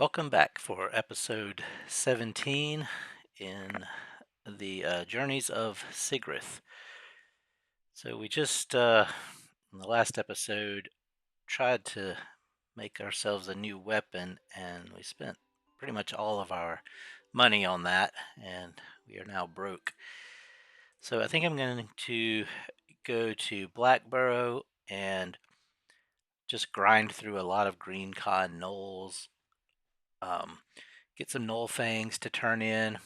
Welcome back for episode 17 in the Journeys of Sigrith. So we just, in the last episode, tried to make ourselves a new weapon, and we spent pretty much all of our money on that, and we are now broke. So I think I'm going to go to Blackburrow and just grind through a lot of green cod gnolls. Get some gnoll fangs to turn in.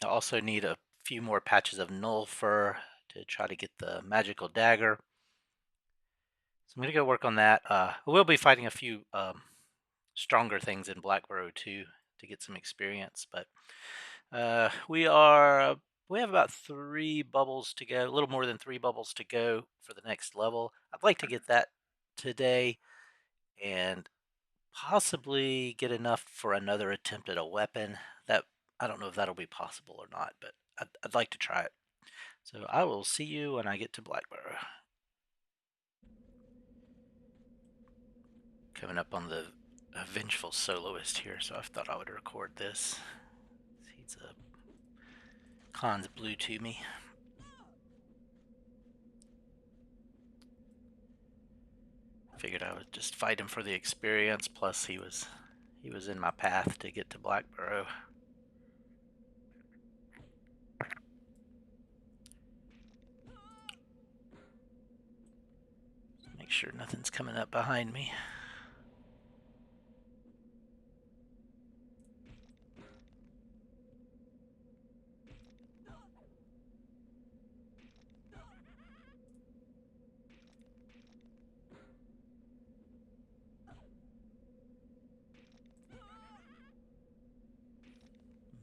I also need a few more patches of gnoll fur to try to get the magical dagger. So I'm going to go work on that. I will be fighting a few stronger things in Blackburrow too to get some experience. But we have about 3 bubbles to go, a little more than 3 bubbles to go for the next level. I'd like to get that today and possibly get enough for another attempt at a weapon. That I don't know if that'll be possible or not, but I'd like to try it. So I will see you when I get to Blackburrow. Coming up on the vengeful soloist here, so I thought I would record this. He's a Khan's blue to me. Figured I would just fight him for the experience. Plus, he was in my path to get to Blackburrow. Make sure nothing's coming up behind me.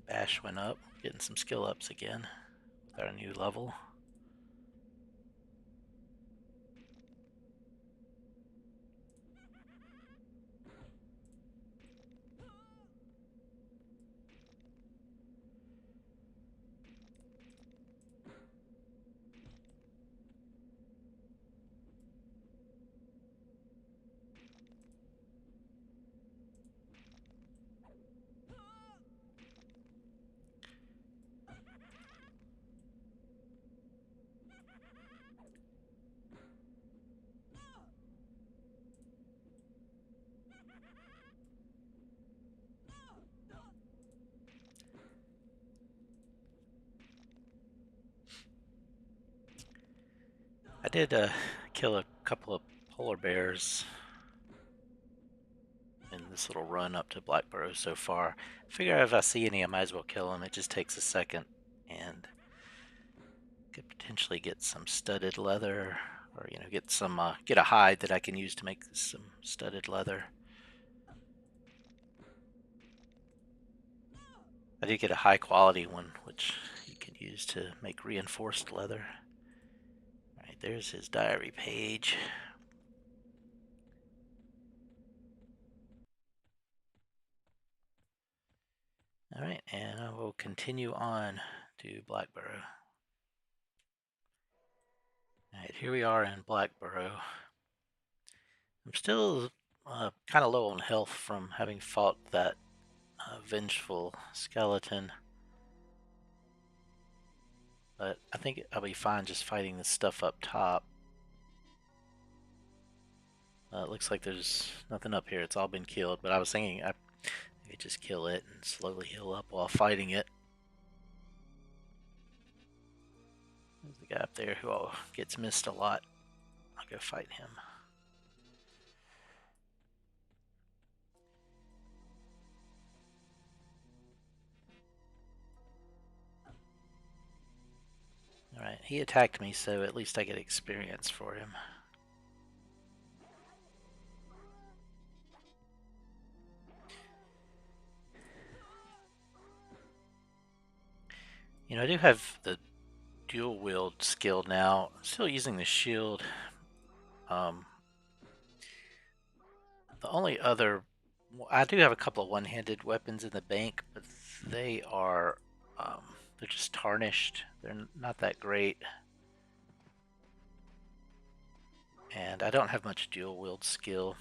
Bash went up, getting some skill ups again. Got a new level. I did kill a couple of polar bears in this little run up to Blackburrow so far. Figure if I see any, I might as well kill them. It just takes a second, and could potentially get some studded leather, or get a hide that I can use to make some studded leather. I did get a high quality one, which you can use to make reinforced leather. Alright, there's his diary page. Alright, and I will continue on to Blackburrow. Alright, here we are in Blackburrow. I'm still kind of low on health from having fought that vengeful skeleton. But I think I'll be fine just fighting this stuff up top. It looks like there's nothing up here. It's all been killed. But I was thinking I could just kill it and slowly heal up while fighting it. There's the guy up there who gets missed a lot. I'll go fight him. Alright, he attacked me, so at least I get experience for him. You know, I do have the dual wield skill now. I'm still using the shield. The only other... I do have a couple of one-handed weapons in the bank, but they are... they're just tarnished. They're not that great. And I don't have much dual wield skill.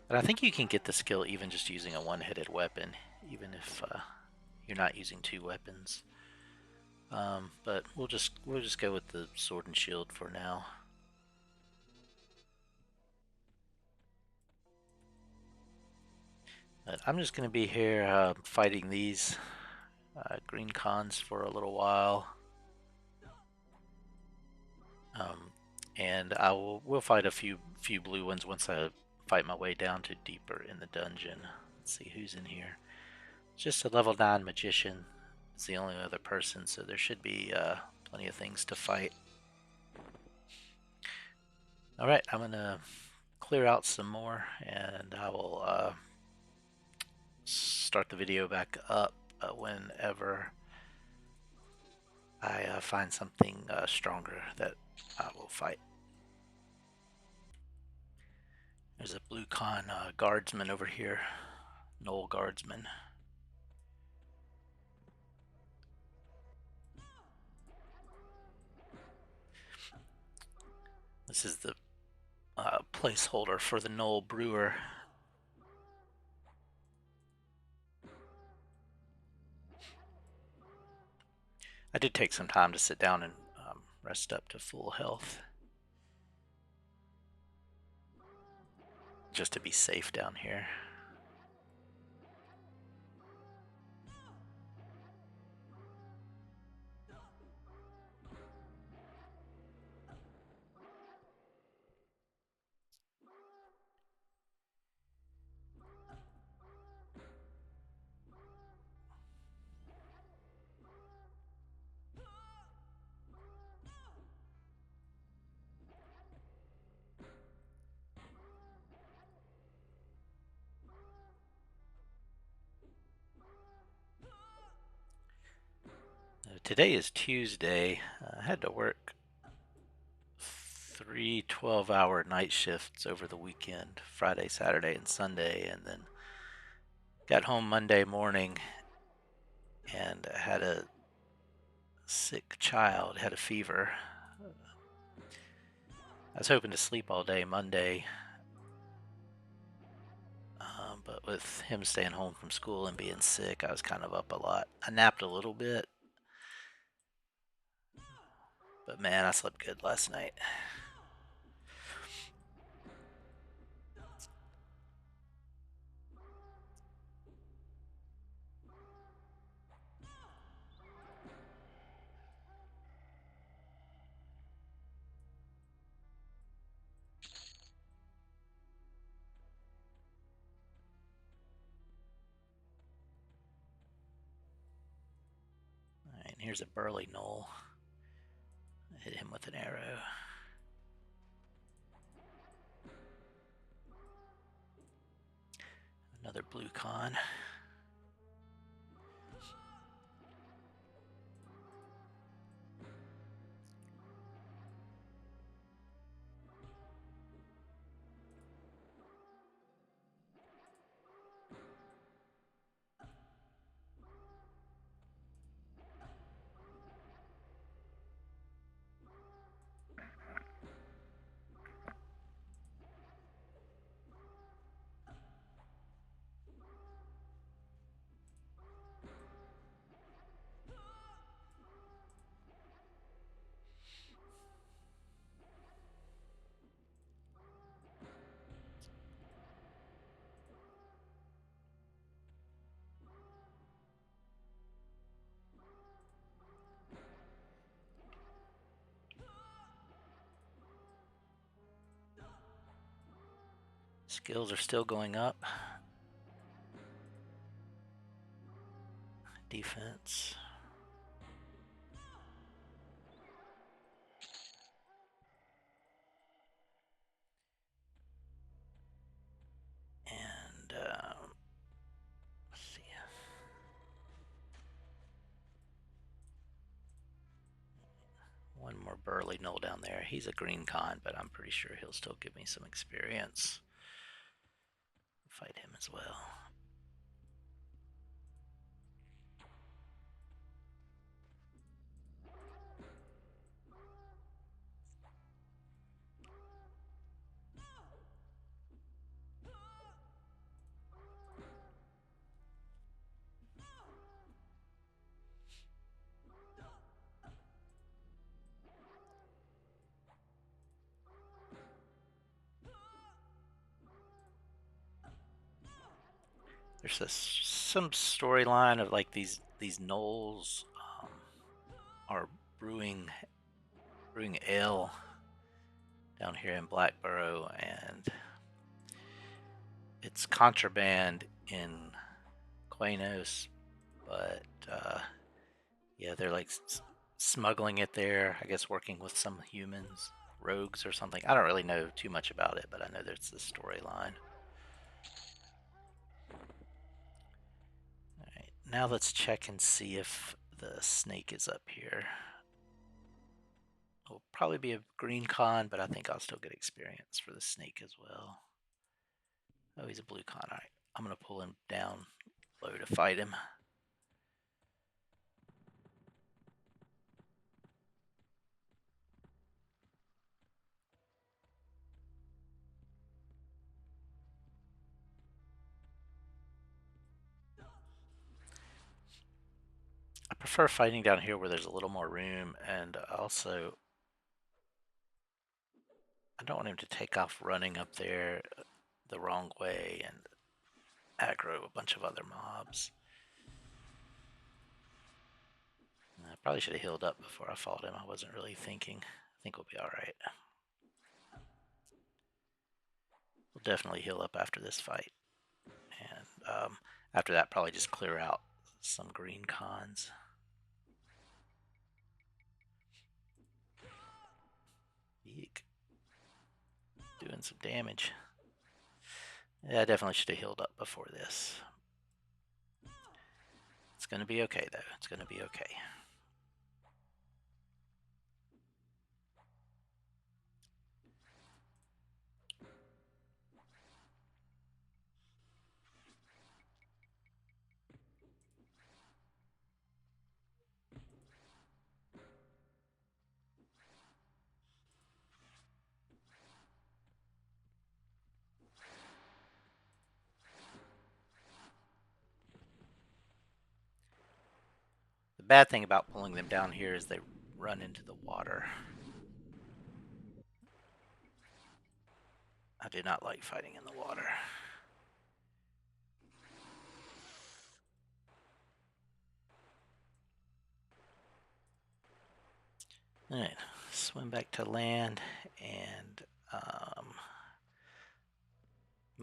But I think you can get the skill even just using a one-headed weapon, even if you're not using two weapons. But we'll just go with the sword and shield for now. But I'm just going to be here fighting these green cons for a little while. And we'll fight a few blue ones once I fight my way down to deeper in the dungeon. Let's see who's in here. Just a level 9 magician. It's the only other person, so there should be plenty of things to fight. Alright, I'm gonna clear out some more and I will start the video back up whenever I find something stronger that I will fight. There's a blue con guardsman over here, gnoll guardsman. This is the placeholder for the gnoll brewer. I did take some time to sit down and rest up to full health, just to be safe down here. Today is Tuesday. I had to work 3 12-hour night shifts over the weekend, Friday, Saturday, and Sunday, and then got home Monday morning and had a sick child, had a fever. I was hoping to sleep all day Monday, but with him staying home from school and being sick, I was kind of up a lot. I napped a little bit, but man, I slept good last night. Alright, here's a burly gnoll. Hit him with an arrow. Another blue con. Skills are still going up. Defense. And let's see. One more burly gnoll down there. He's a green con, but I'm pretty sure he'll still give me some experience. Fight him as well. some storyline of like these gnolls are brewing ale down here in Blackburrow, and it's contraband in Quanos, but yeah, they're like smuggling it there. I guess working with some humans, rogues or something. I don't really know too much about it, but I know there's this storyline. All right, now let's check and see if the snake is up here. It'll probably be a green con, but I think I'll still get experience for the snake as well. Oh, he's a blue con. All right, I'm gonna pull him down low to fight him. I prefer fighting down here where there's a little more room, and also I don't want him to take off running up there the wrong way and aggro a bunch of other mobs. I probably should have healed up before I fought him. I wasn't really thinking. I think we'll be alright. We'll definitely heal up after this fight. And after that, probably just clear out some green cons. Eek. Doing some damage. Yeah, I definitely should have healed up before this. It's going to be okay, though. It's going to be okay. The bad thing about pulling them down here is they run into the water. I do not like fighting in the water. Alright, swim back to land, and I'm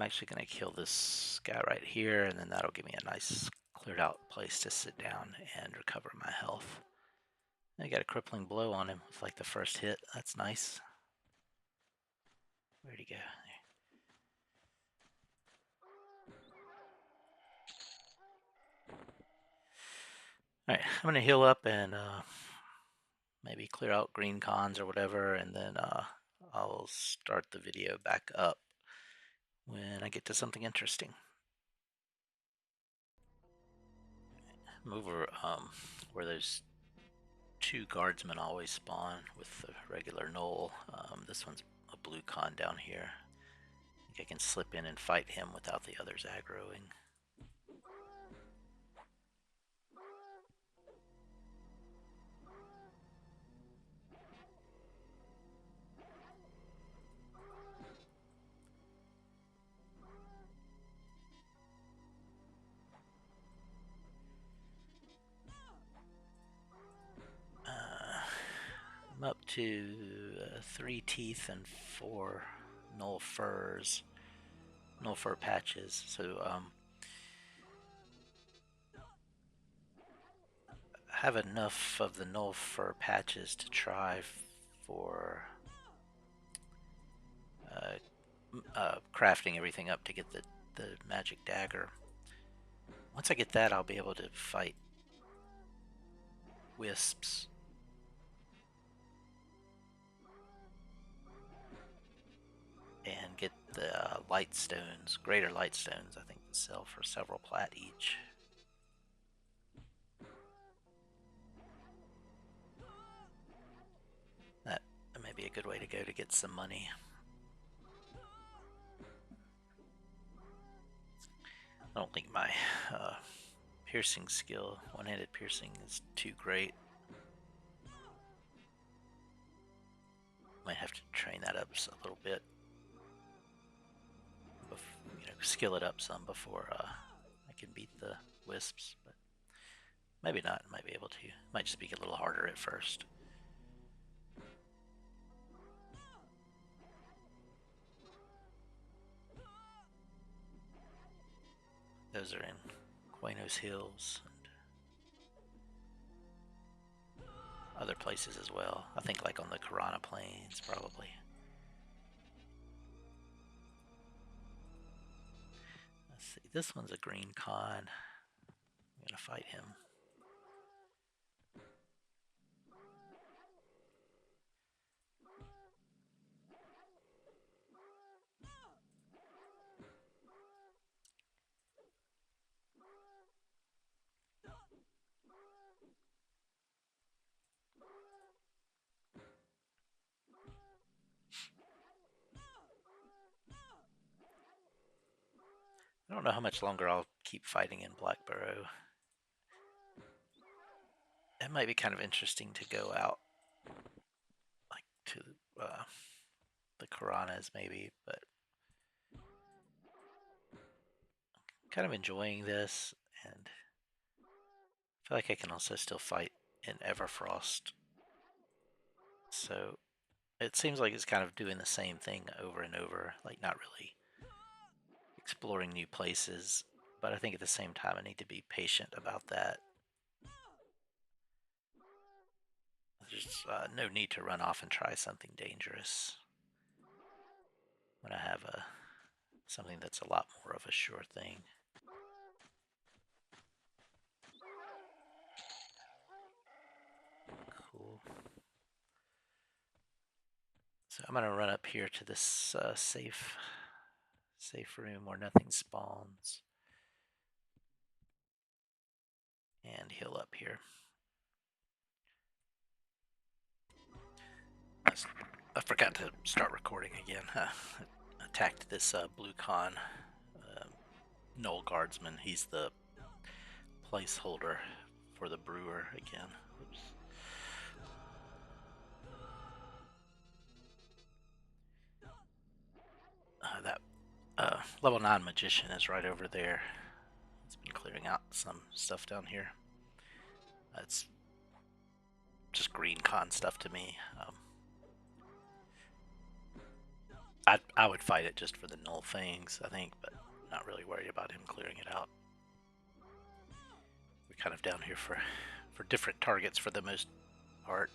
actually going to kill this guy right here, and then that'll give me a nice cleared out place to sit down and recover my health. I got a crippling blow on him with like the first hit. That's nice. Where'd he go? Alright, I'm going to heal up and maybe clear out green cons or whatever, and then I'll start the video back up when I get to something interesting. I'm over where there's two guardsmen always spawn with the regular gnoll. This one's a blue con down here. I think I can slip in and fight him without the others aggroing. I'm up to 3 teeth and 4 gnoll furs, gnoll fur patches. So I have enough of the gnoll fur patches to try for crafting everything up to get the magic dagger. Once I get that, I'll be able to fight wisps. And get the light stones, greater light stones, I think, to sell for several plat each. That may be a good way to go to get some money. I don't think my piercing skill, one-handed piercing, is too great. Might have to train that up a little bit. Skill it up some before I can beat the wisps, but maybe not. Might be able to. Might just be a little harder at first. Those are in Quenos Hills and other places as well. I think like on the Karana Plains, probably. Let's see. This one's a green con. I'm gonna fight him. I don't know how much longer I'll keep fighting in Blackburrow. It might be kind of interesting to go out, like to the Karanas maybe, but I'm kind of enjoying this, and I feel like I can also still fight in Everfrost. So it seems like it's kind of doing the same thing over and over, like not really exploring new places, but I think at the same time I need to be patient about that. There's no need to run off and try something dangerous when I have something that's a lot more of a sure thing. Cool. So I'm gonna run up here to this safe room where nothing spawns and heal up here. I forgot to start recording again. I attacked this blue con Gnoll guardsman. He's the placeholder for the brewer again. Oops. That level 9 magician is right over there. It's been clearing out some stuff down here. It's just green con stuff to me. I would fight it just for the Gnoll fangs, I think, but not really worried about him clearing it out. We're kind of down here for different targets for the most part.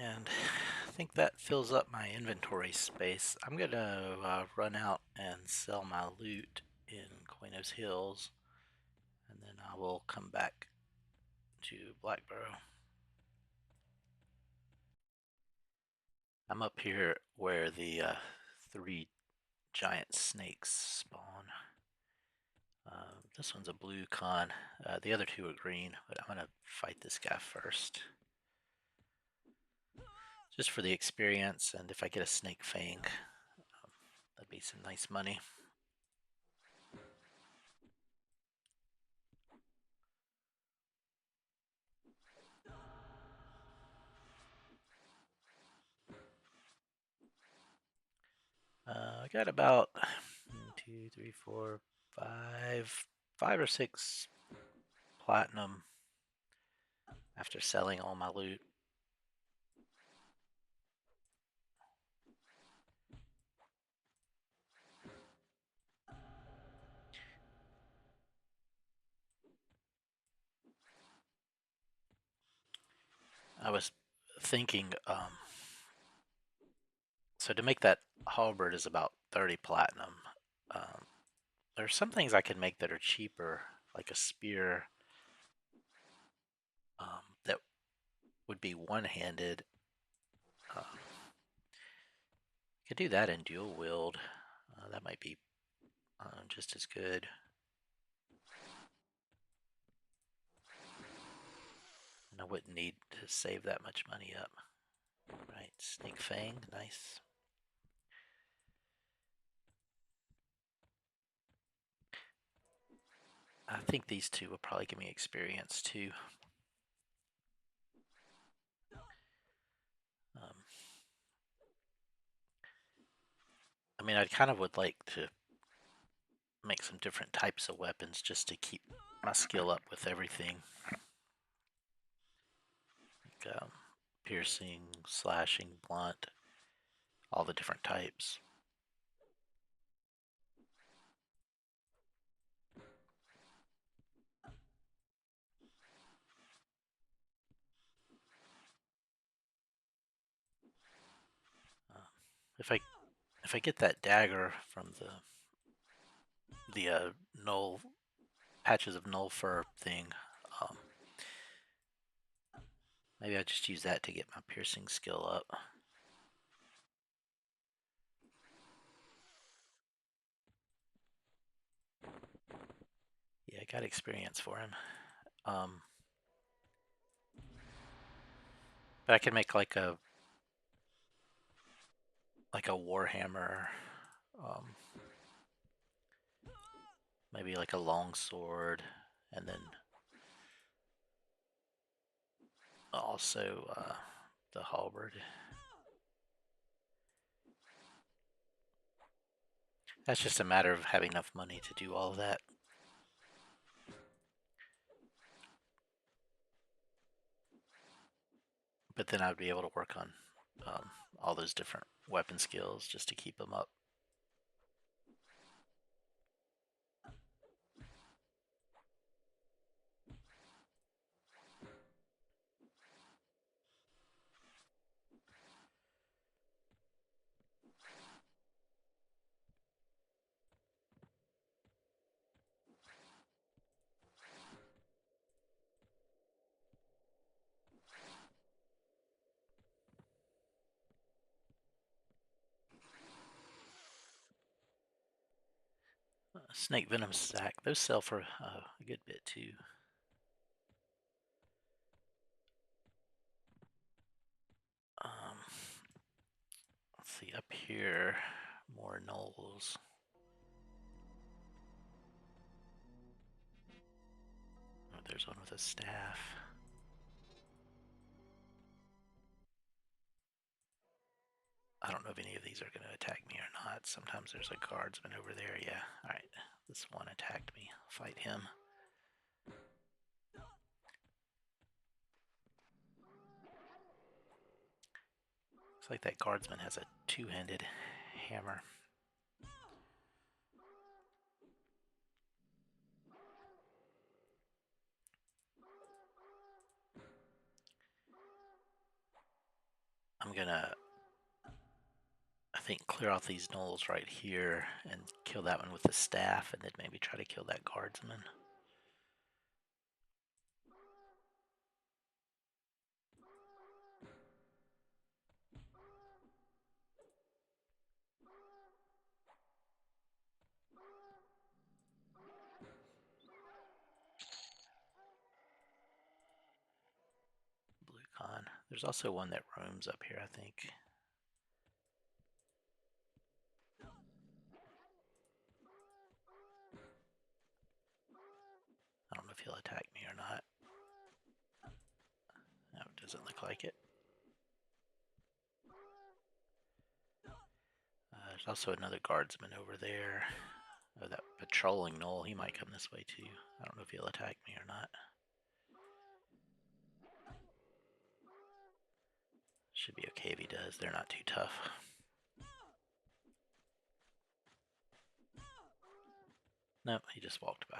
And I think that fills up my inventory space. I'm gonna run out and sell my loot in Quenos Hills, and then I will come back to Blackburrow. I'm up here where the 3 giant snakes spawn. This one's a blue con. The other 2 are green, but I'm gonna fight this guy first. Just for the experience, and if I get a snake fang, that'd be some nice money. I got about 1, 2, 3, 4, 5 or 6 platinum after selling all my loot. I was thinking, so to make that halberd is about 30 platinum. There's some things I can make that are cheaper, like a spear that would be one-handed. Could do that in dual wield. That might be just as good. And I wouldn't need to save that much money up. Right, Snake Fang, nice. I think these two will probably give me experience too. I mean, I kind of would like to make some different types of weapons just to keep my skill up with everything. Like, piercing, slashing, blunt, all the different types. Uh, if I get that dagger from the gnoll patches of gnoll fur thing, um, maybe I just use that to get my piercing skill up. Yeah, I got experience for him. But I can make like a warhammer, maybe like a long sword, and then also the halberd. That's just a matter of having enough money to do all of that. But then I'd be able to work on all those different weapon skills just to keep them up. Snake venom sac, those sell for a good bit too. Let's see, up here, more gnolls. Oh, there's one with a staff. I don't know if any of these are going to attack me or not. Sometimes there's a guardsman over there. Yeah, alright. This one attacked me. Fight him. Looks like that guardsman has a two-handed hammer. I'm gonna, I think, clear off these gnolls right here and kill that one with the staff, and then maybe try to kill that guardsman. Blue con. There's also one that roams up here, I think. I don't know if he'll attack me or not. No, it doesn't look like it. There's also another guardsman over there. Oh, that patrolling gnoll, he might come this way too. I don't know if he'll attack me or not. Should be okay if he does, they're not too tough. Nope, he just walked by.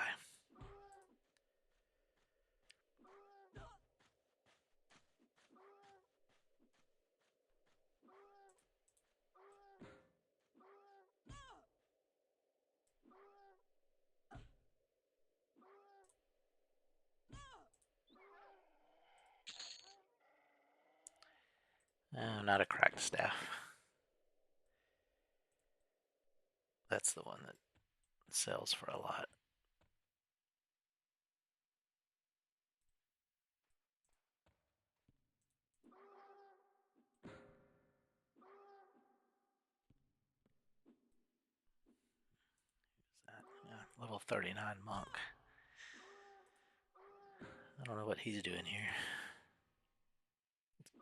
Oh, not a cracked staff. That's the one that sells for a lot. Level 39 monk. I don't know what he's doing here.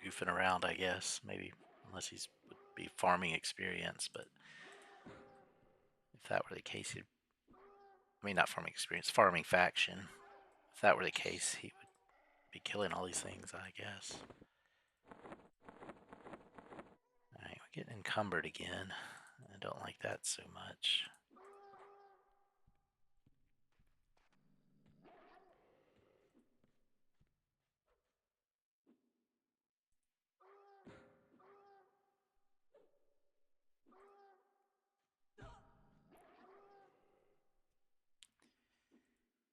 Goofing around, I guess. Maybe, unless he's would be farming experience, but if that were the case, I mean, not farming experience, farming faction. If that were the case, he would be killing all these things, I guess. Alright, we're getting encumbered again. I don't like that so much.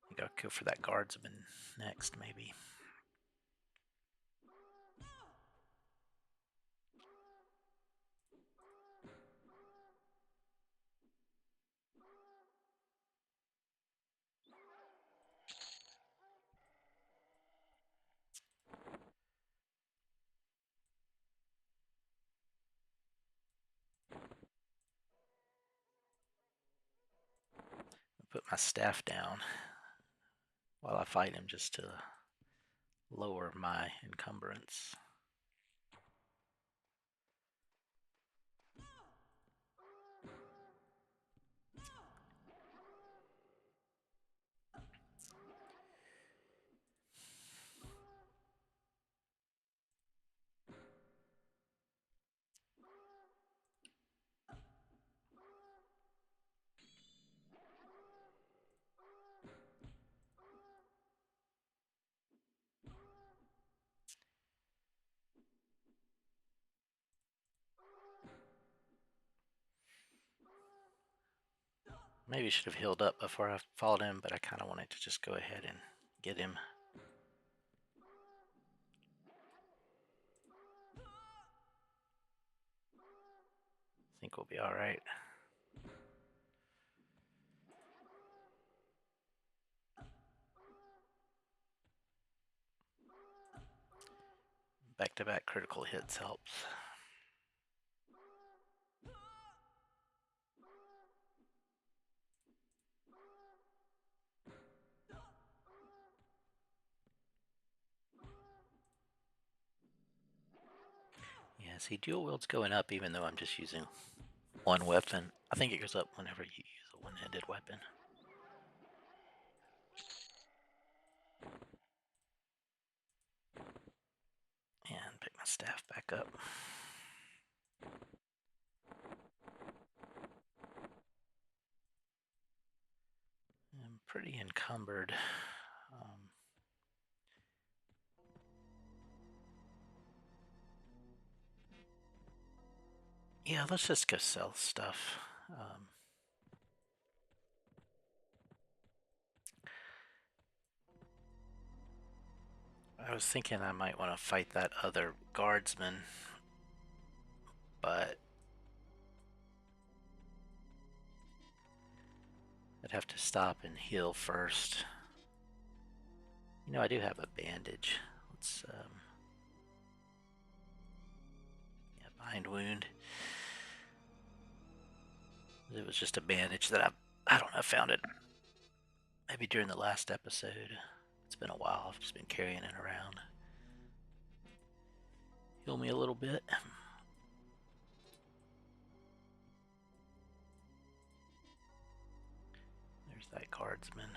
I think I'll go for that guardsman next, maybe. I'll put my staff down while I fight him just to lower my encumbrance. Maybe I should have healed up before I followed him, but I kind of wanted to just go ahead and get him. I think we'll be alright. Back-to-back critical hits helps. Yeah, see, dual wield's going up even though I'm just using one weapon. I think it goes up whenever you use a one-handed weapon. And pick my staff back up. I'm pretty encumbered. Yeah, let's just go sell stuff. I was thinking I might want to fight that other guardsman, but I'd have to stop and heal first. You know, I do have a bandage. Let's, yeah, bind wound. It was just a bandage that I don't know, found it maybe during the last episode. It's been a while, I've just been carrying it around. Heal me a little bit. There's that guardsman.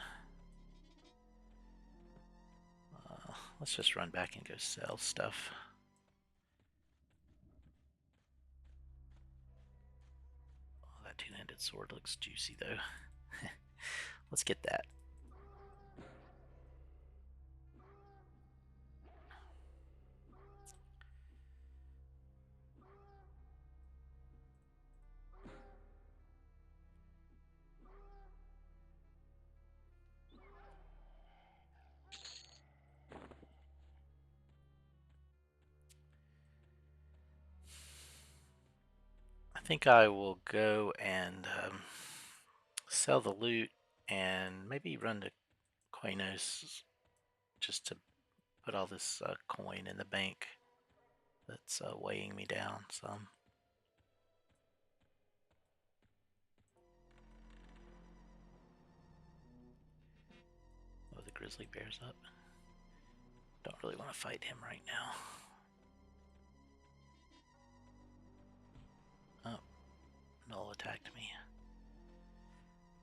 Let's just run back and go sell stuff. Oh, that two-handed sword looks juicy though. Let's get that. I think I will go and sell the loot and maybe run to Quanos just to put all this coin in the bank that's weighing me down some. grizzly bear's up. Don't really want to fight him right now. Oh, Gnoll attacked me.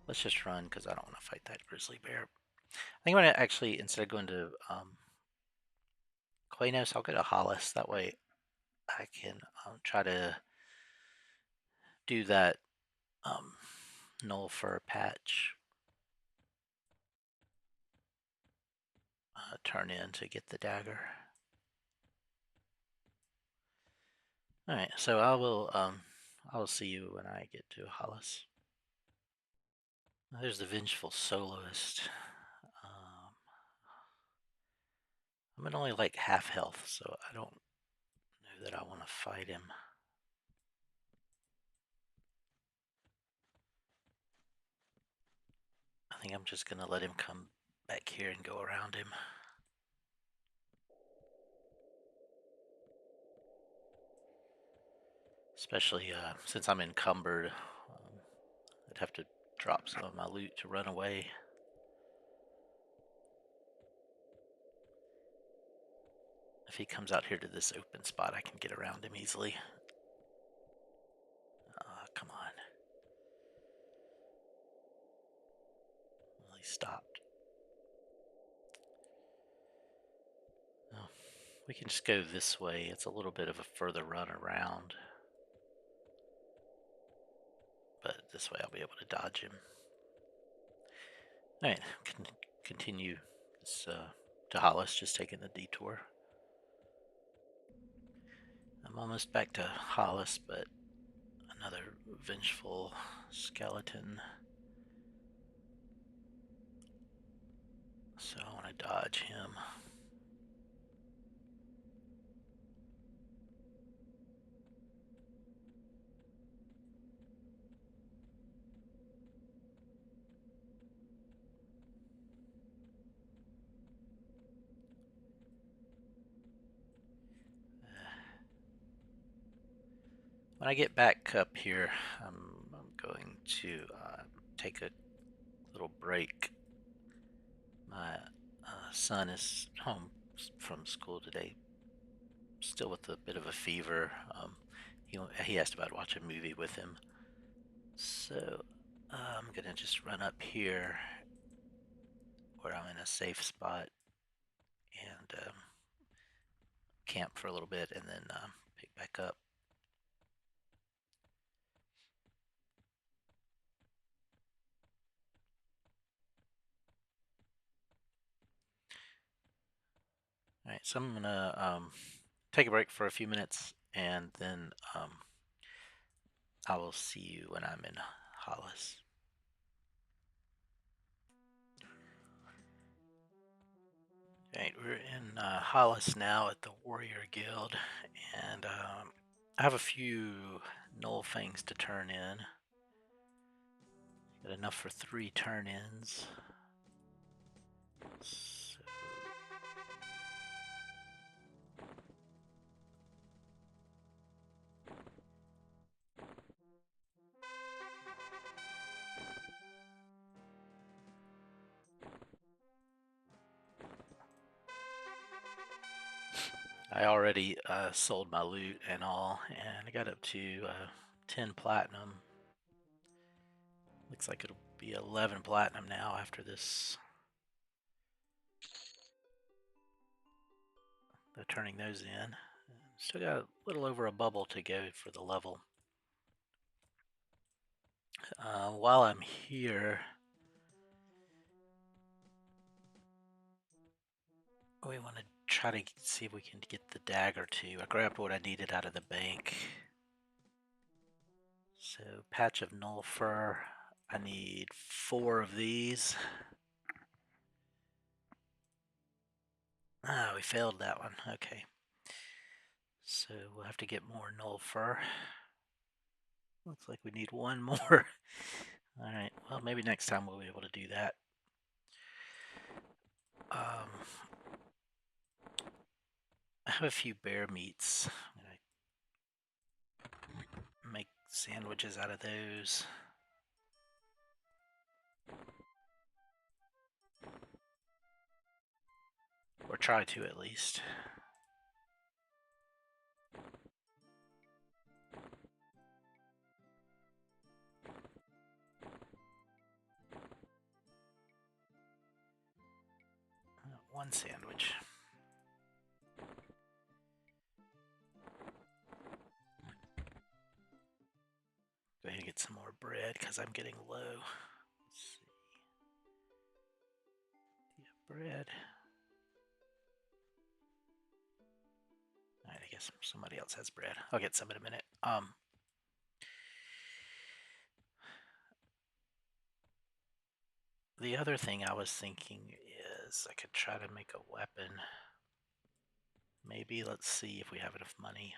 Let's just run because I don't want to fight that grizzly bear. I think I'm going to actually, instead of going to Quanos, I'll go to Hollis. That way I can try to do that Gnoll fur patch turn in to get the dagger. Alright, so I will see you when I get to Hollis. There's the Vengeful Soloist. I'm at only like half health, so I don't know that I want to fight him. I think I'm just gonna let him come back here and go around him. Especially since I'm encumbered, I'd have to drop some of my loot to run away. If he comes out here to this open spot, I can get around him easily. Come on. Well, he stopped. Oh, we can just go this way. It's a little bit of a further run around. But this way I'll be able to dodge him. Alright, continue this, to Hollis, just taking the detour. I'm almost back to Hollis, but another vengeful skeleton. So I want to dodge him. When I get back up here, I'm going to take a little break. My son is home from school today, still with a bit of a fever. He asked about watching a movie with him. So I'm going to just run up here where I'm in a safe spot and camp for a little bit and then pick back up. Alright, so I'm going to take a break for a few minutes and then I will see you when I'm in Hollis. Alright, we're in Hollis now at the Warrior Guild, and I have a few Gnoll fangs to turn in. Got enough for 3 turn-ins. So I already sold my loot and all, and I got up to 10 platinum. Looks like it'll be 11 platinum now after this. They're turning those in. Still got a little over a bubble to go for the level. While I'm here, we want to try to see if we can get the dagger too. I grabbed what I needed out of the bank. So, patch of gnoll fur. I need 4 of these. Ah, we failed that one. Okay. So, we'll have to get more gnoll fur. Looks like we need 1 more. Alright, well, maybe next time we'll be able to do that. I have a few bear meats. I'm gonna make sandwiches out of those. try to at least. One sandwich. Go ahead and get some more bread because I'm getting low. Let's see. Yeah, bread. Alright, I guess somebody else has bread. I'll get some in a minute. The other thing I was thinking is I could try to make a weapon. Maybe, let's see if we have enough money.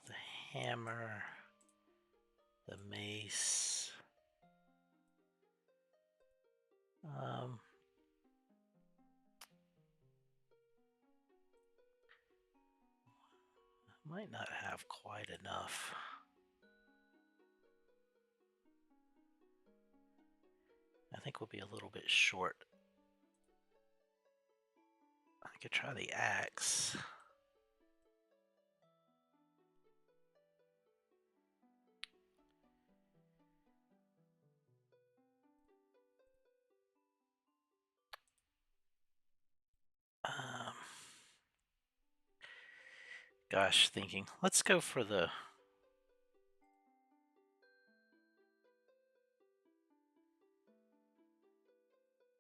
The hammer, the mace. Might not have quite enough. I think we'll be a little bit short. I could try the axe. Gosh, thinking. Let's go for the...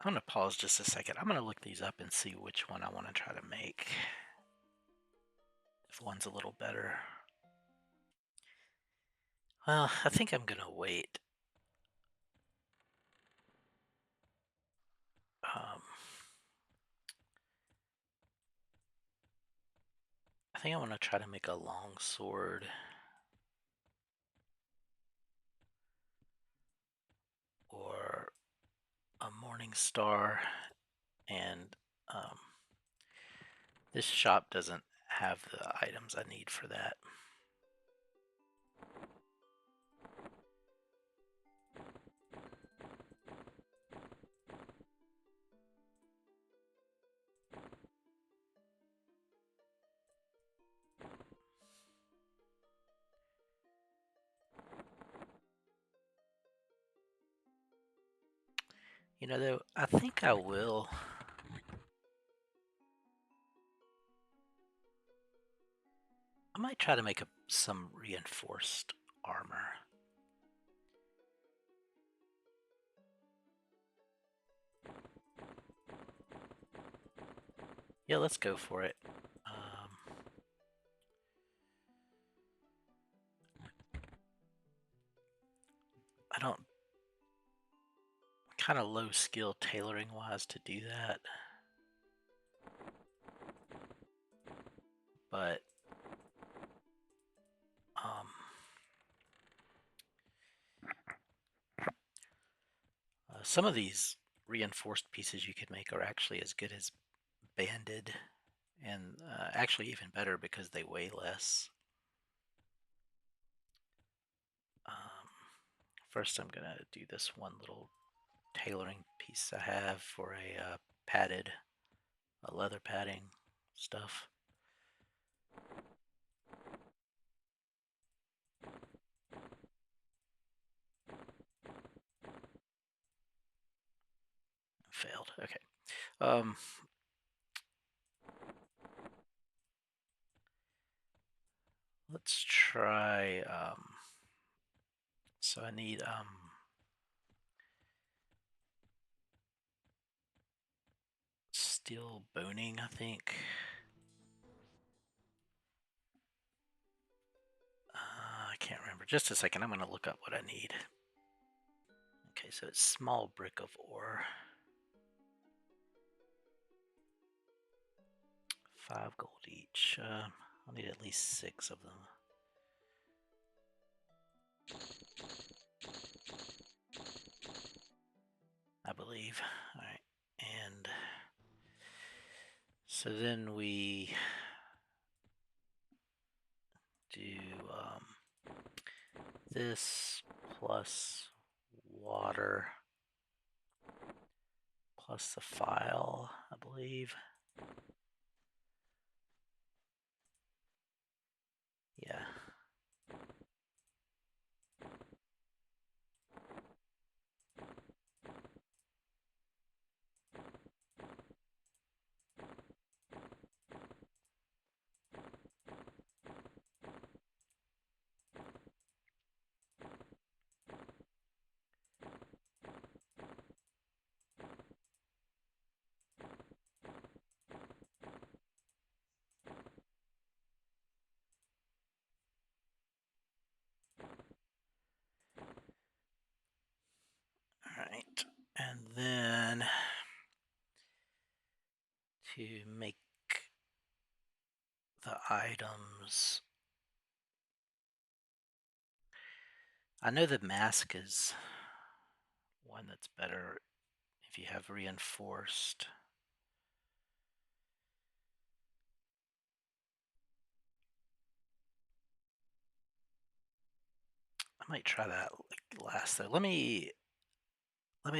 I'm going to pause just a second. I'm going to look these up and see which one I want to try to make. If one's a little better. Well, I think I'm going to wait. I think I want to try to make a long sword. Or a morning star. And this shop doesn't have the items I need for that. You know, though, I think I will. I might try to make some reinforced armor. Yeah, let's go for it. I don't... kind of low skill tailoring wise to do that. But some of these reinforced pieces you could make are actually as good as banded, and actually even better because they weigh less. First I'm gonna do this one little tailoring piece I have for a padded, leather padding stuff. Failed. Okay. Let's try. So I need steel boning, I think. I can't remember. Just a second. I'm going to look up what I need. Okay, so it's small brick of ore. 5 gold each. I'll need at least 6 of them. I believe. Alright, and so then we do this plus water plus the file, I believe. Yeah. All right. And then to make the items, I know the mask is one that's better if you have reinforced. I might try that last though. Let me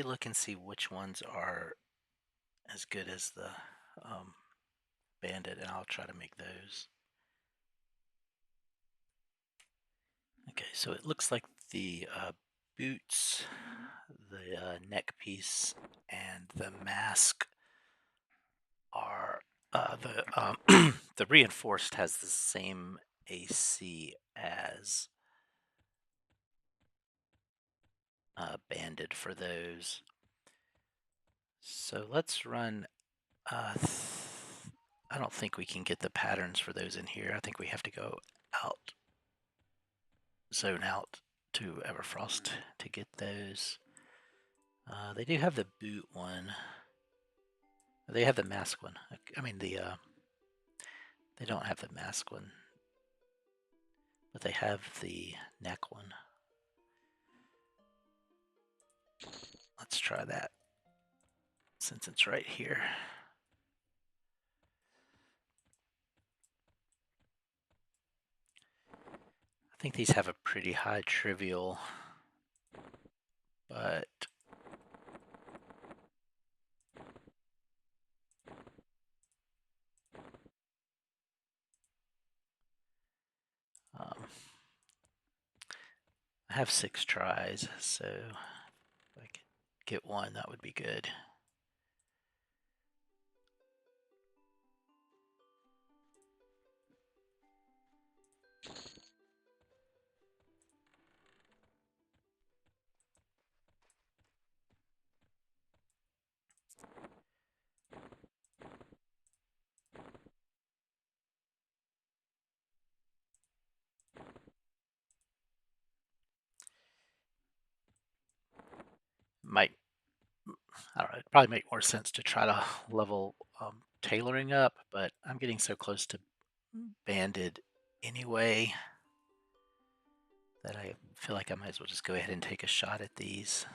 look and see which ones are as good as the bandit, and I'll try to make those. Okay, so it looks like the boots, the neck piece, and the mask are the reinforced has the same AC as banded for those. So let's run. I don't think we can get the patterns for those in here. I think we have to go out, zone out to Everfrost to get those. They do have the boot one. They have the mask one. I mean they don't have the mask one, but they have the neck one. Let's try that since it's right here. I think these have a pretty high trivial, but I have 6 tries, so if I could get one, that would be good. I don't know, it'd probably make more sense to try to level tailoring up, but I'm getting so close to banded anyway that I feel like I might as well just go ahead and take a shot at these.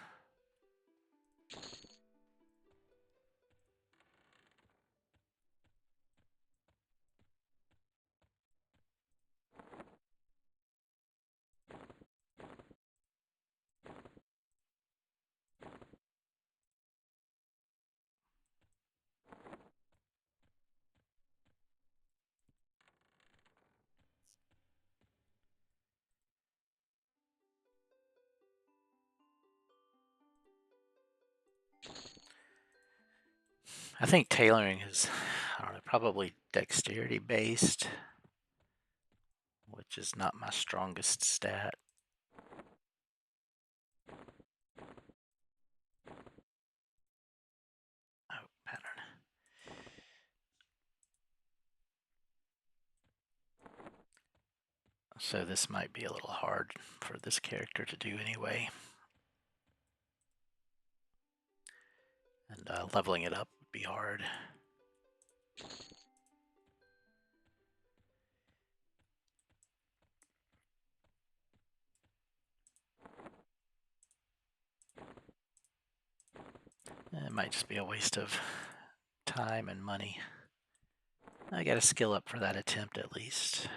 I think tailoring is, I don't know, probably dexterity based, which is not my strongest stat. Oh, pattern. So this might be a little hard for this character to do anyway. And leveling it up would be hard. It might just be a waste of time and money. I got to skill up for that attempt at least.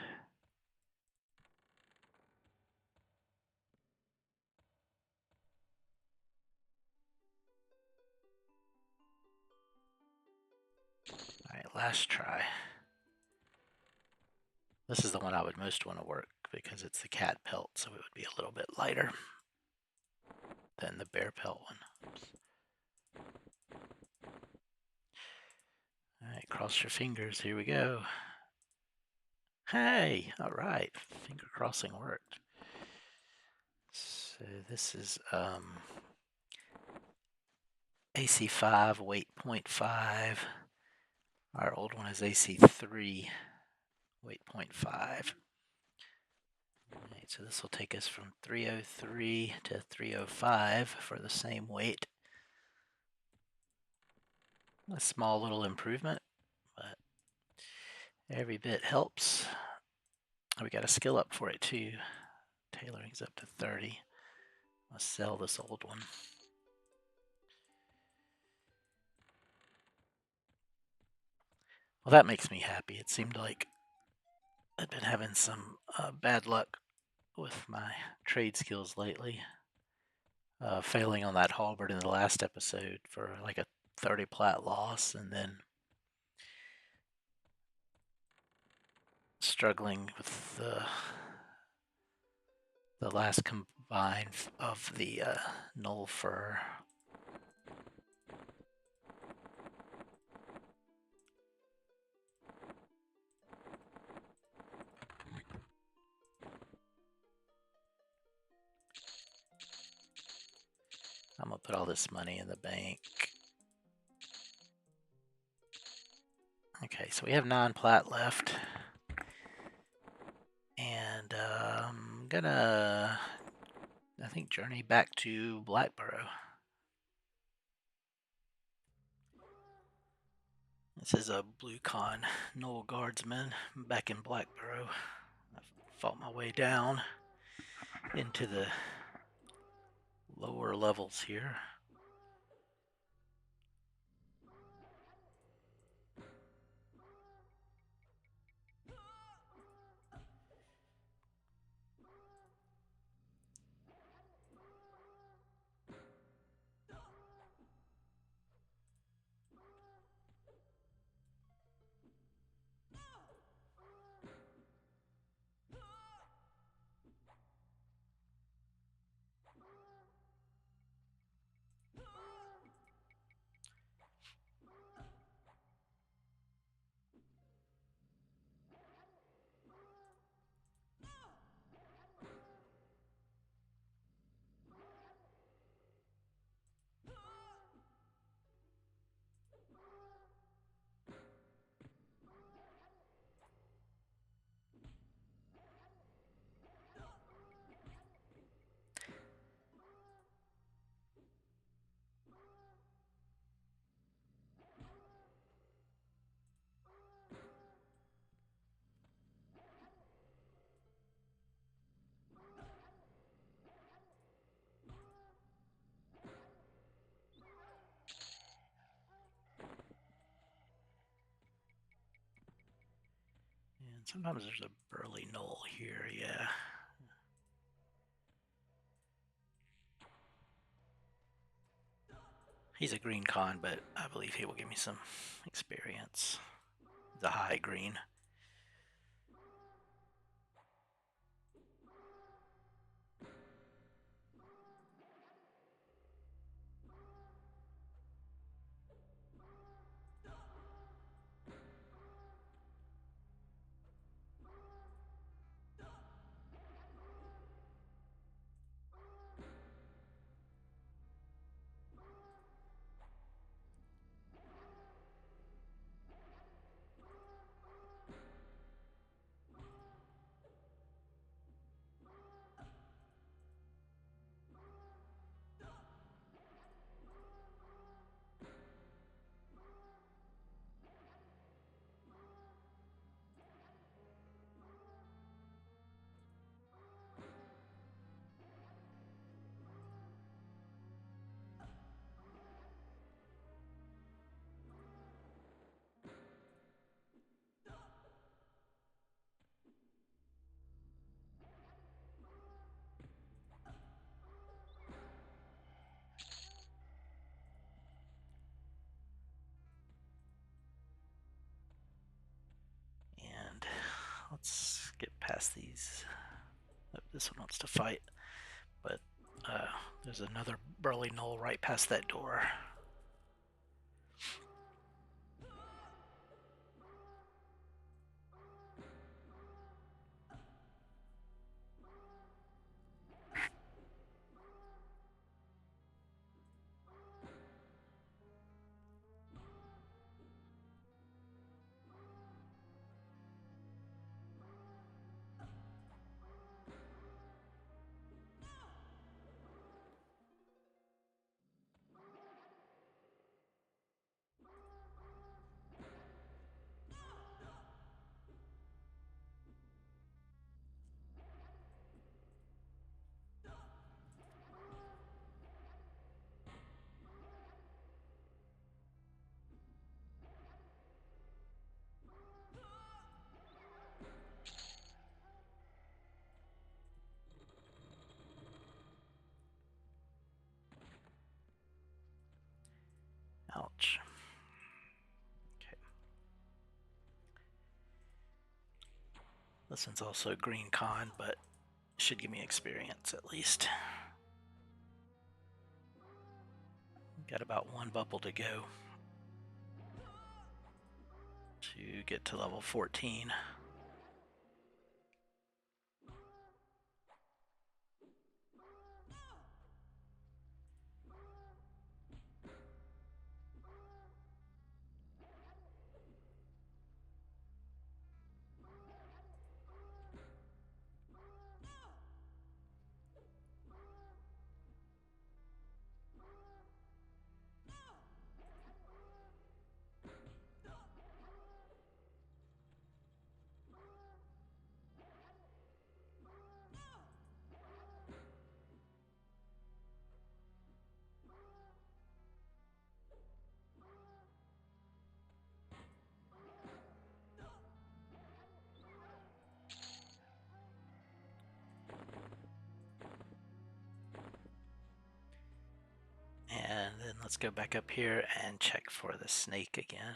last try. This is the one I would most want to work because it's the cat pelt, so it would be a little bit lighter than the bear pelt one. Oops. All right, cross your fingers. Here we go. Hey, all right, finger crossing worked. So this is AC 5, weight 0.5. Our old one is AC 3, weight 0.5. Right, so this will take us from 303 to 305 for the same weight. A small little improvement, but every bit helps. We got a skill up for it too. Tailoring's up to 30. I'll sell this old one. Well, that makes me happy. It seemed like I've been having some bad luck with my trade skills lately. Failing on that halberd in the last episode for like a 30 plat loss, and then struggling with the last combine of the gnoll fur. I'm gonna put all this money in the bank. Okay, so we have 9 plat left. And I'm gonna, I think, journey back to Blackburrow. This is a blue con gnoll guardsman back in Blackburrow. I've fought my way down into the lower levels here. And sometimes there's a burly gnoll here, yeah. He's a green con, but I believe he will give me some experience. He's a high green. let's get past these. Oh, this one wants to fight, but there's another burly gnoll right past that door. Ouch. Okay. This one's also green con, but should give me experience at least. Got about one bubble to go to get to level 14. And then let's go back up here and check for the snake again.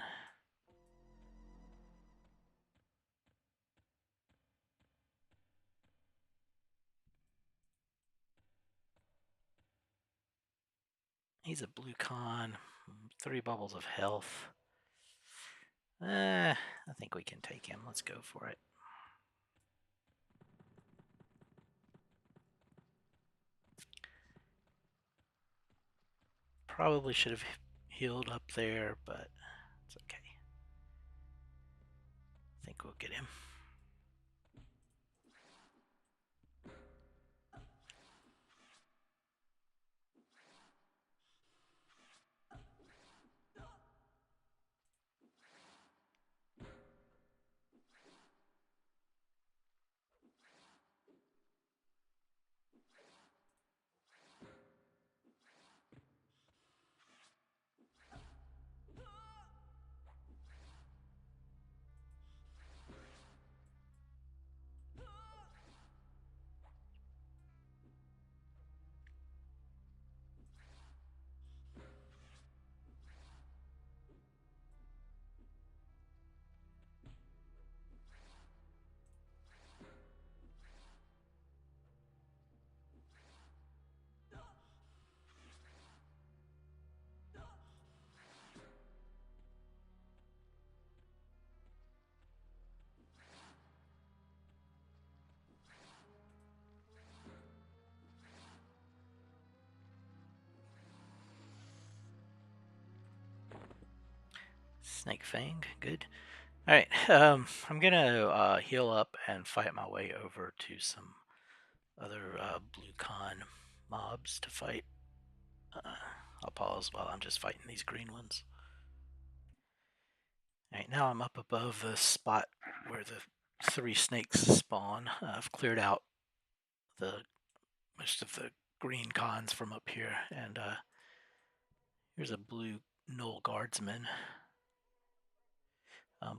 He's a blue con, 3 bubbles of health. I think we can take him. Let's go for it. Probably should have healed up there, but it's okay. I think we'll get him. Snake Fang, good. Alright, I'm gonna heal up and fight my way over to some other blue con mobs to fight. I'll pause while I'm just fighting these green ones. Alright, now I'm up above the spot where the 3 snakes spawn. I've cleared out most of the green cons from up here, and here's a blue gnoll guardsman.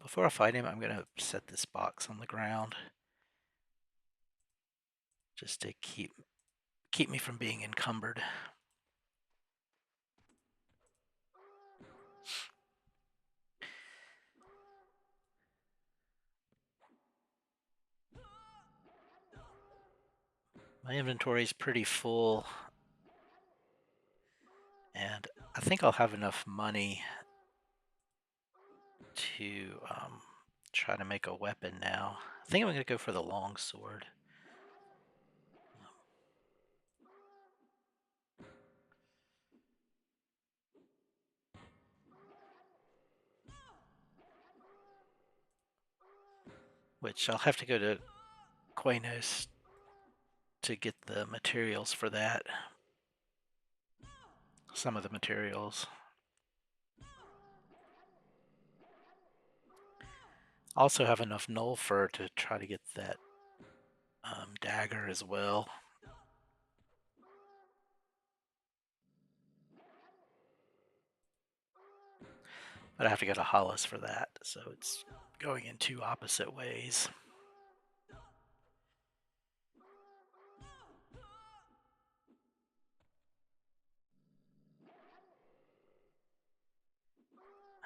Before I fight him, I'm going to set this box on the ground just to keep me from being encumbered. My inventory is pretty full, and I think I'll have enough money to try to make a weapon now. I think I'm going to go for the long sword. Which I'll have to go to Quanos to get the materials for that. Some of the materials. Also have enough gnoll fur to try to get that dagger as well. But I have to go to Hollis for that, so it's going in two opposite ways.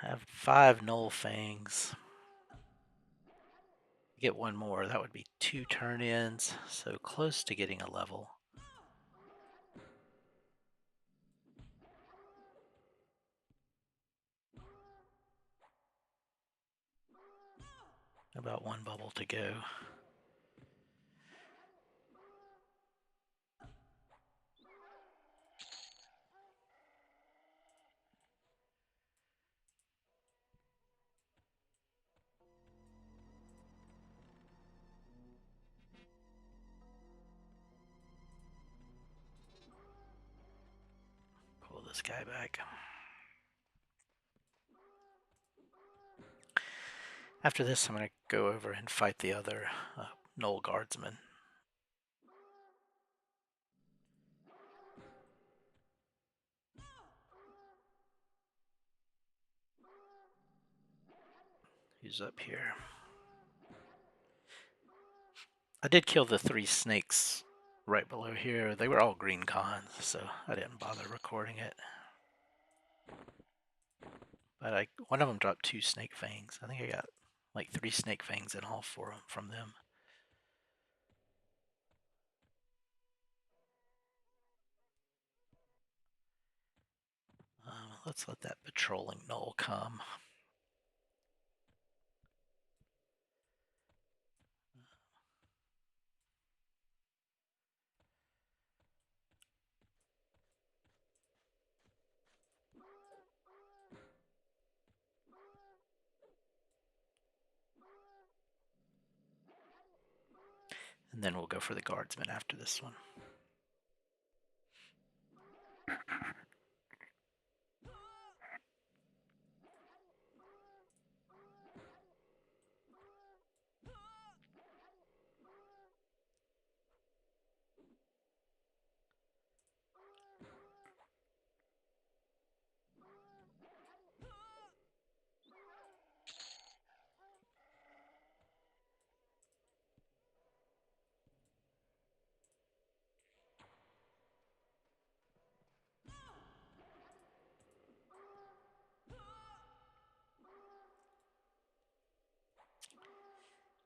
I have 5 gnoll fangs. Get one more, that would be 2 turn-ins, so close to getting a level. About 1 bubble to go. Pull this guy back. After this, I'm going to go over and fight the other gnoll guardsman. Who's up here? I did kill the 3 snakes right below here. They were all green cons, so I didn't bother recording it. But one of them dropped 2 snake fangs. I think I got like 3 snake fangs in all from them. Let's let that patrolling gnoll come. And then we'll go for the guardsman after this one.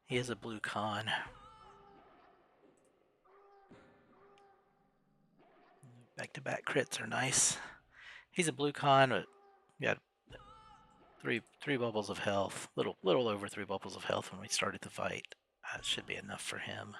He is a blue con. Back-to-back crits are nice. He's a blue con, but got three bubbles of health. Little over 3 bubbles of health when we started the fight. That should be enough for him.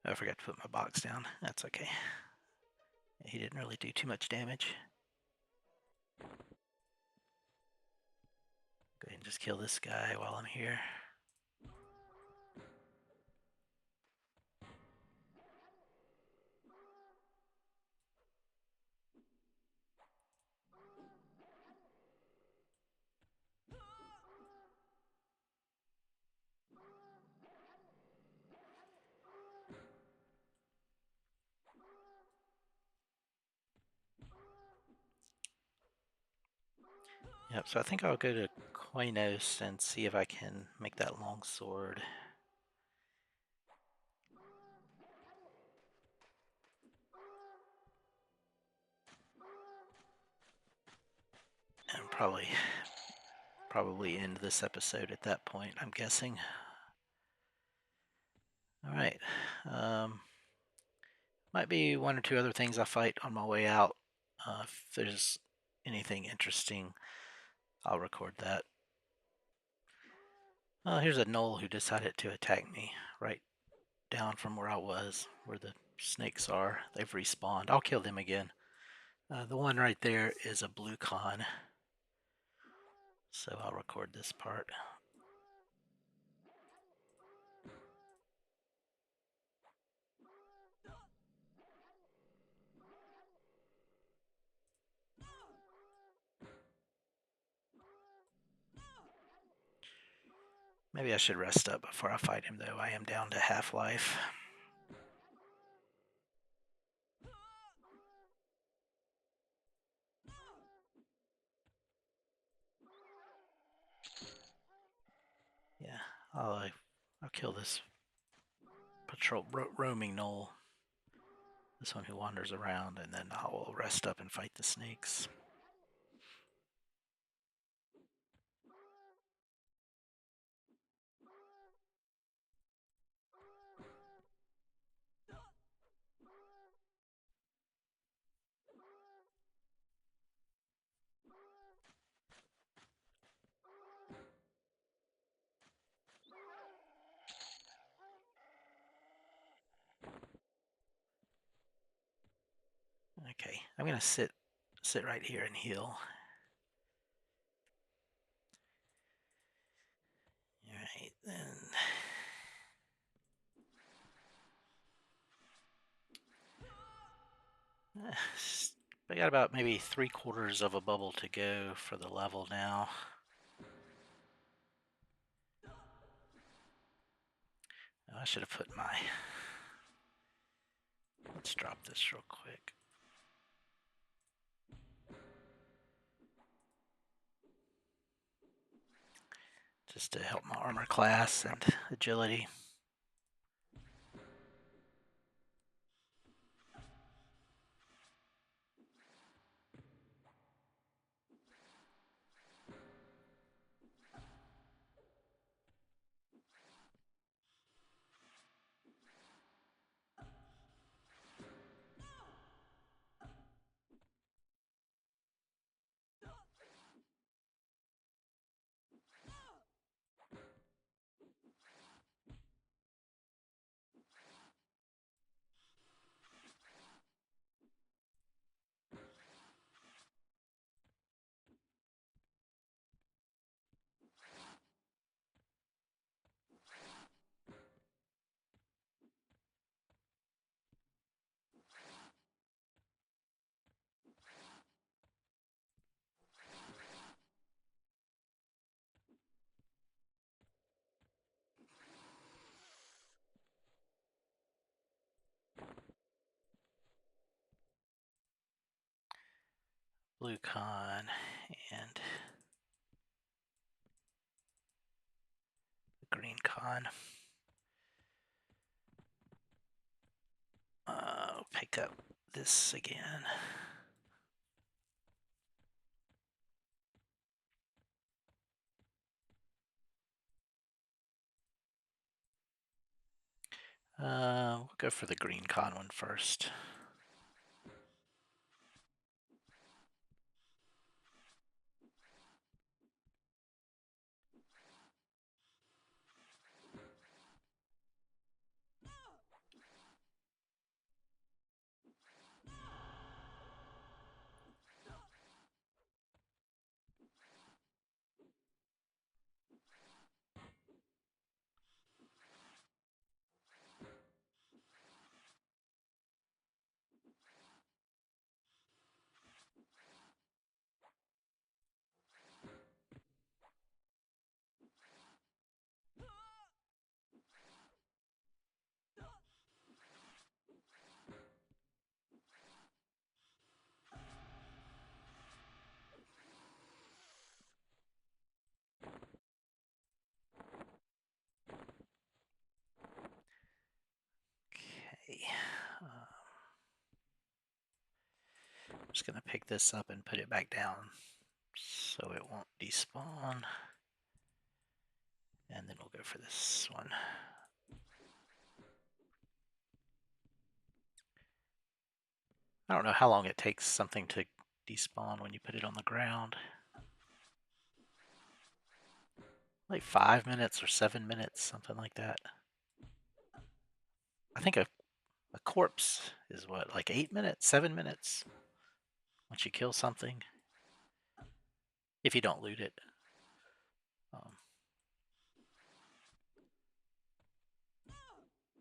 I forgot to put my box down. That's okay. He didn't really do too much damage. Go ahead and just kill this guy while I'm here. Yep, so I think I'll go to Koinos and see if I can make that long sword. And probably end this episode at that point, I'm guessing. All right. Might be one or two other things I fight on my way out. If there's anything interesting, I'll record that. Oh, here's a gnoll who decided to attack me right down from where I was, where the snakes are. They've respawned. I'll kill them again. The one right there is a blue con, so I'll record this part. Maybe I should rest up before I fight him, though. I am down to half life. Yeah, I'll kill this patrol roaming gnoll. This one who wanders around, and then I'll rest up and fight the snakes. Okay, I'm gonna sit right here and heal. All right, then. I got about maybe 3/4 of a bubble to go for the level now. Oh, I should have put my... Let's drop this real quick. Just to help my armor class and agility. Blue con and green con. Pick up this again. We'll go for the green con one first. just going to pick this up and put it back down so it won't despawn. And then we'll go for this one. I don't know how long it takes something to despawn when you put it on the ground. Like 5 minutes or 7 minutes, something like that. I think a corpse is what, like 8 minutes, 7 minutes once you kill something. If you don't loot it. I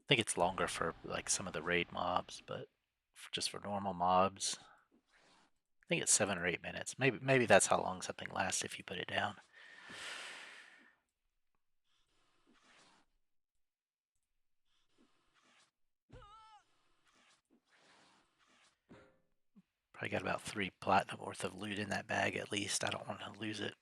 think it's longer for like some of the raid mobs, but just for normal mobs, I think it's 7 or 8 minutes. Maybe that's how long something lasts if you put it down. Probably got about 3 platinum worth of loot in that bag at least. I don't want to lose it.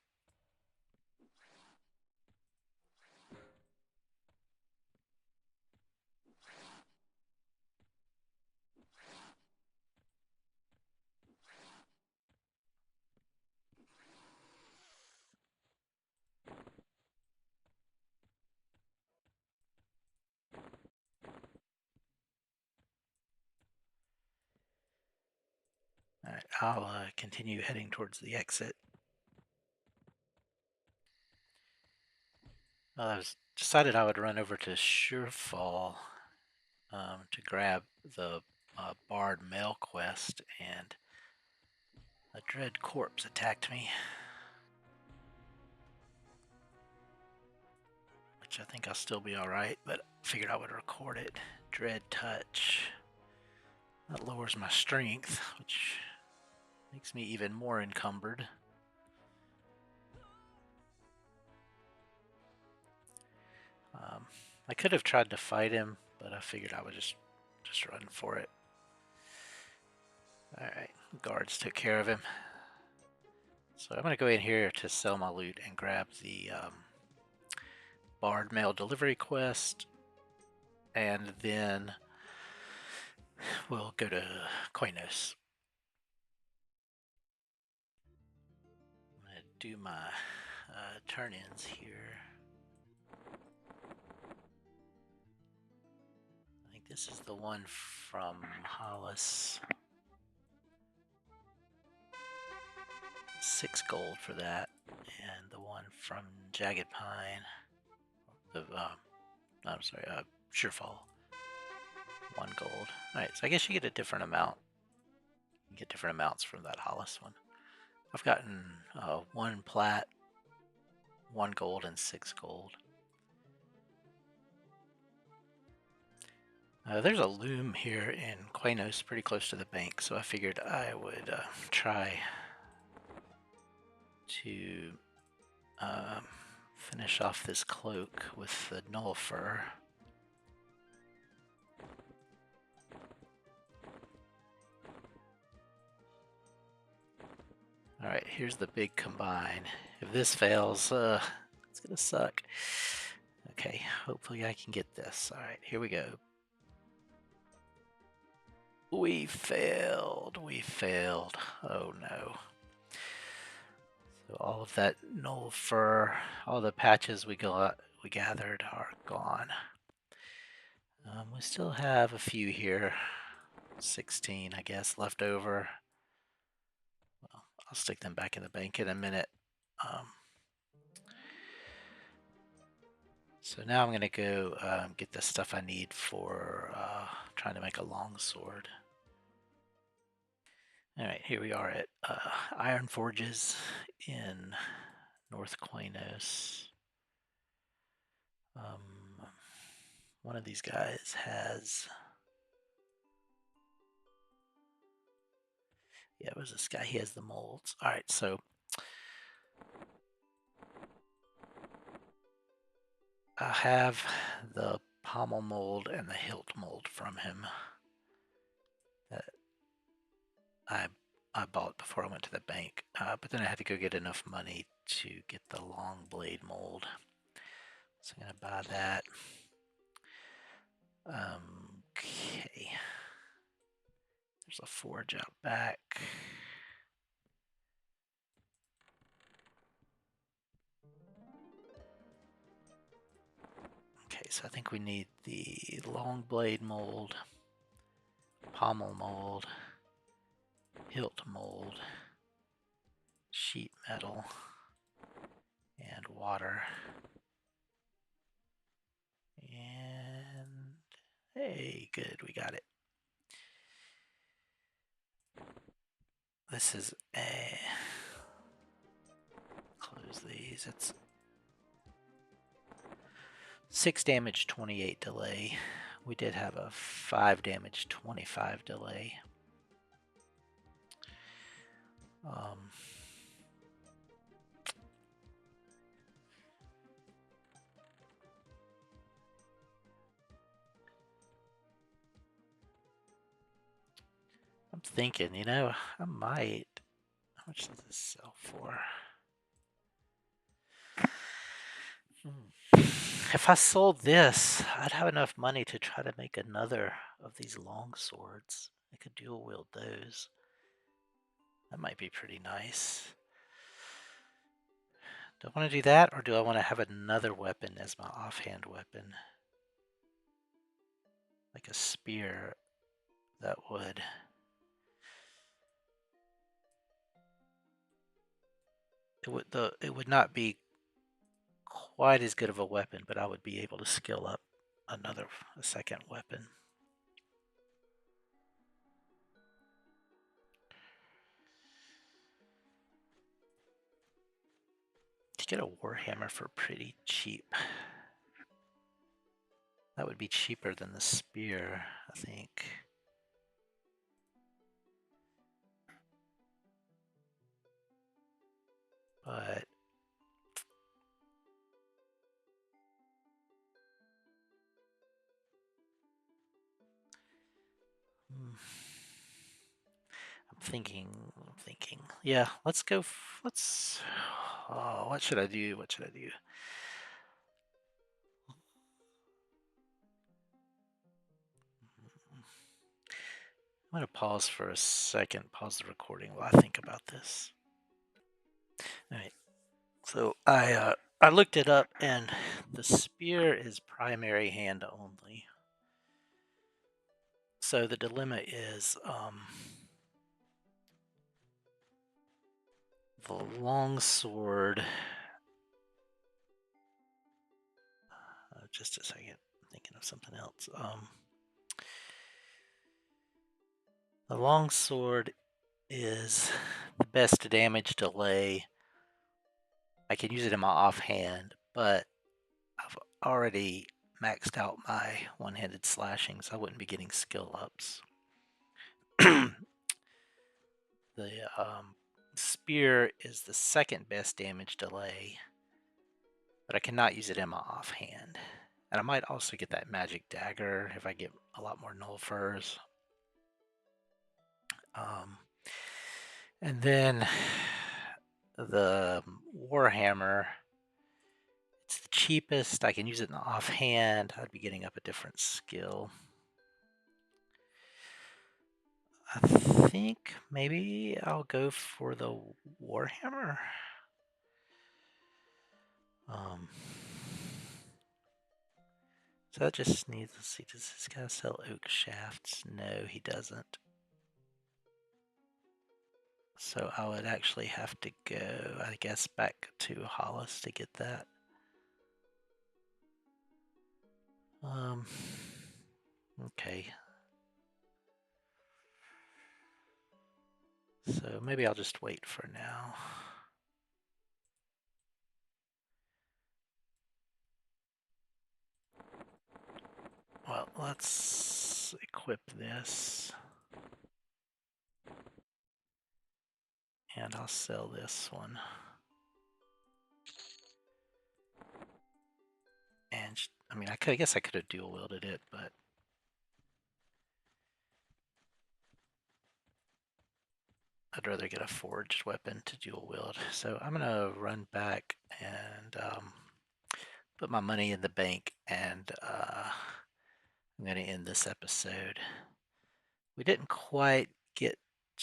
Alright, I'll continue heading towards the exit. I was decided I would run over to Surefall to grab the Bard mail quest, and a dread corpse attacked me. Which I think I'll still be alright, but figured I would record it. Dread touch. That lowers my strength, which makes me even more encumbered. I could have tried to fight him, but I figured I would just run for it. Alright, guards took care of him. So I'm going to go in here to sell my loot and grab the Bard mail delivery quest, and then we'll go to Koinos. I'm going to do my turn-ins here. I think this is the one from Hollis. 6 gold for that, and the one from Jagged Pine, I'm sorry, Surefall, 1 gold. Alright, so I guess you get a different amount. You get different amounts from that Hollis one. I've gotten 1 plat, 1 gold, and 6 gold. There's a loom here in Koinos, pretty close to the bank, so I figured I would try to finish off this cloak with the gnoll fur. Alright, here's the big combine. If this fails, it's gonna suck. Okay, hopefully I can get this. Alright, here we go. We failed. Oh no. So all of that gnoll fur, all the patches we gathered are gone. We still have a few here. 16, I guess, left over. Well, I'll stick them back in the bank in a minute. So now I'm going to go get the stuff I need for trying to make a longsword. Alright, here we are at Iron Forges in North Koinos. One of these guys has... Yeah, it was this guy. He has the molds. Alright, so... I have the pommel mold and the hilt mold from him that I bought before I went to the bank, but then I had to go get enough money to get the long blade mold. So I'm going to buy that. Okay. There's a forge out back. so I think we need the long blade mold, pommel mold, hilt mold, sheet metal, and water. And hey, good, we got it. This is a... Close these. It's 6 damage, 28 delay. We did have a 5 damage, 25 delay. I'm thinking, you know, I might. How much does this sell for? If I sold this, I'd have enough money to try to make another of these long swords. I could dual wield those. That might be pretty nice. Do I want to do that, or do I want to have another weapon as my offhand weapon? Like a spear that would... It would not be quite as good of a weapon, but I would be able to skill up a second weapon. To get a warhammer for pretty cheap. That would be cheaper than the spear, I think. But I'm thinking. Yeah, let's go. Oh, what should I do? I'm going to pause for a second, pause the recording while I think about this. All right. So I looked it up, and the spear is primary hand only. So the dilemma is the long sword. Just a second, I'm thinking of something else. The long sword is the best damage delay. I can use it in my offhand, but I've already maxed out my one-handed slashing, so I wouldn't be getting skill ups. The spear is the second best damage delay, but I cannot use it in my offhand. And I might also get that magic dagger if I get a lot more gnoll furs. And then the warhammer, it's the cheapest. I can use it in the offhand. I'd be getting up a different skill. I think maybe I'll go for the warhammer. So that just needs, let's see, does this guy sell oak shafts? No, he doesn't. So I would actually have to go, I guess, back to Hollis to get that. Okay. So maybe I'll just wait for now. Well, let's equip this. And I'll sell this one. And, I mean, I guess I could have dual wielded it, but I'd rather get a forged weapon to dual wield. So I'm going to run back and put my money in the bank, and I'm going to end this episode. We didn't quite get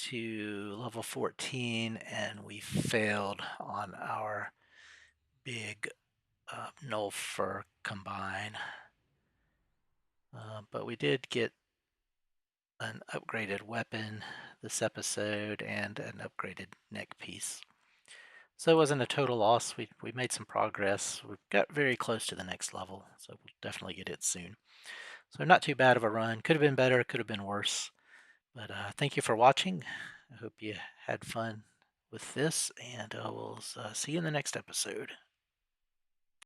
to level 14, and we failed on our big gnoll fur combine. But we did get an upgraded weapon this episode and an upgraded neck piece. So it wasn't a total loss. We made some progress. We got very close to the next level, so we'll definitely get it soon. So not too bad of a run. Could have been better, could have been worse. But thank you for watching. I hope you had fun with this, and we'll see you in the next episode.